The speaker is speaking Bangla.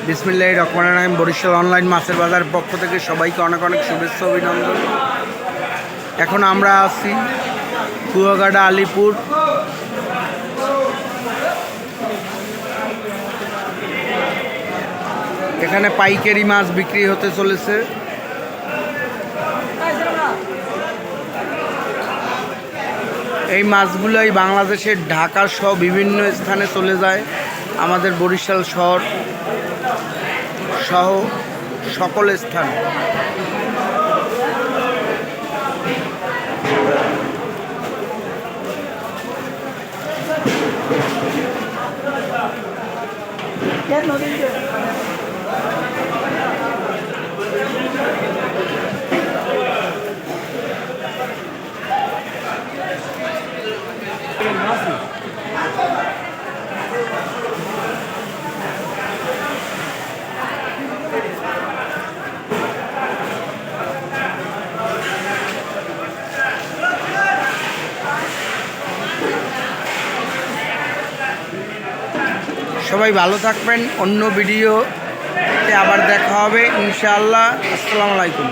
বিসমিল্লাহির রহমানির রহিম। বরিশাল অনলাইন মাছের বাজারের পক্ষ থেকে সবাইকে অনেক অনেক শুভেচ্ছা অভিনন্দন। এখন আমরা আছি কুয়াকাটা আলিপুর। এখানে পাইকারি মাছ বিক্রি হতে চলেছে। এই মাছগুলোই বাংলাদেশের ঢাকা সহ বিভিন্ন স্থানে চলে যায়। আমাদের বরিশাল শহর সহ সকল স্থান। সবাই ভালো থাকবেন। অন্য ভিডিওতে আবার দেখা হবে ইনশাআল্লাহ। আসসালামু আলাইকুম।